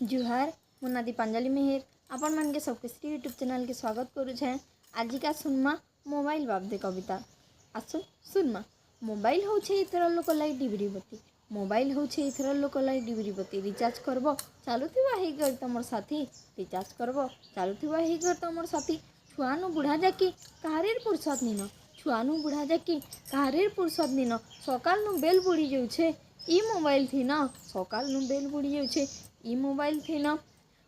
जुहार मो ना दीपांजलि मेहर आपण मान के सबके यूट्यूब चैनल के स्वागत करुछे। आज का सुनमा मोबाइल बाबदे कविता आसु सुनमा। मोबाइल होछे इथर लोक लाई डिबरी बत्ती, मोबाइल होछे इथर लोक लाई डिबरी बत्ती। रिचार्ज करबो चालुथिबा हेई कर तमर साथी, रिचार्ज करबो चालुथिबा हेई कर तमर साथी। छुआनु बुढ़ा जाकी काहारेर फुर्सत निन, छुआनु बुढ़ा जाकी काहारेर फुर्सत निन। सकाल नु बेल बुड़ी जाउछे ई मोबाइल थी न, सकाल नु बेल बुड़ी जाउछे ई मोबाइल थी न।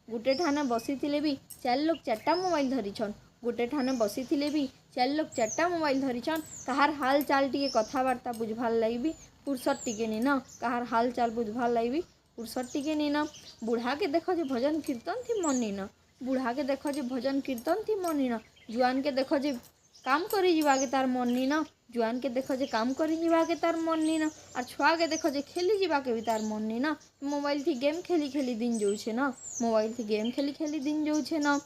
गुटे ठाने बसी थिले भी चार लोग चारटा मोबाइल धरिछन, गुटे ठाने बसी थिले भी चार लोग चारटा मोबाइल धरिछन। कहार हाल चाल टिके कथाबार्ता बुझवार लागि भी फुर्सत टिके निन, कहार हाल चाल बुझवार लागि भी फुर्सत टिके निन। बुढ़ा के देखो जे भजन कीर्तन थी मन निन, बुढ़ा के देखो जे भजन कीर्तन थी मन निन। जुआन के देखो जे काम करी जीवा के तार मन निन, जुआन के देखो जे काम करी जीवा के तार मन निन। और छुआ के देखो जे खेली जीवा के भी तार मन निन। मोबाइल थी गेम खेली खेली दिन जाउछे न, मोबाइल थी गेम खेली खेली दिन जाउछे न।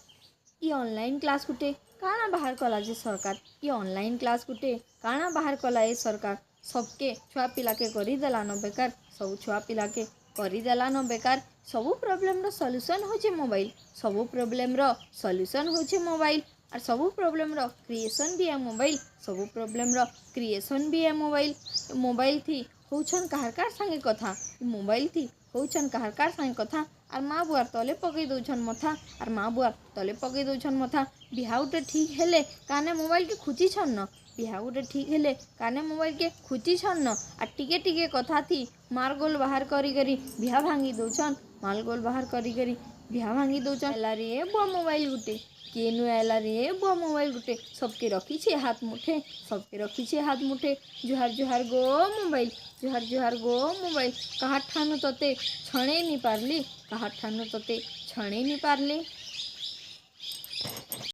ई ऑनलाइन क्लास गुटे काना बाहर कला जे सरकार, ई ऑनलाइन क्लास गुटे काना बाहर कला ए सरकार। सबके छुआ पिला के करी देला न बेकार, सब छुआ पिला के करी देला न बेकार। सबू प्रॉब्लम रो सॉल्यूशन होचे मोबाइल, सबू प्रॉब्लम रो सॉल्यूशन होचे मोबाइल। और सबू प्रॉब्लम रो क्रिएशन भी है मोबाइल, सबू प्रॉब्लम रो क्रिएशन भी है मोबाइल। मोबाइल थी होछन काहार कार संगे कथा, मोबाइल थी होछन काहार कार संगे कथा। और माँ बुआर तले पकई दउछन मथा, और माँ बुआर तले पकई दउछन मथा। बिहा गुटे ठीक हेले काने मोबाइल के खुची छन न, बिहा गुटे ठीक हेले काने मोबाइल के खुची छन न। और टिके टिके कथा थी मारगोल बाहर करी करी बिहा भांगी दउछन, मालगोल बाहर करी करी बिहा भांगी दउछन। एला रे बुआ मोबाइल गुटे केनु एला रे बुआ मोबाइल गुटे, सबके रखी छे हाथ मुठे, सबके रखी छे हाथ मुठे। जुहार जुहार गो मोबाइल, जुहार जुहार गो मोबाइल। कहाँ ठानु तते छणे नी पारली, कहाँ ठानु तते छणे नी पारली।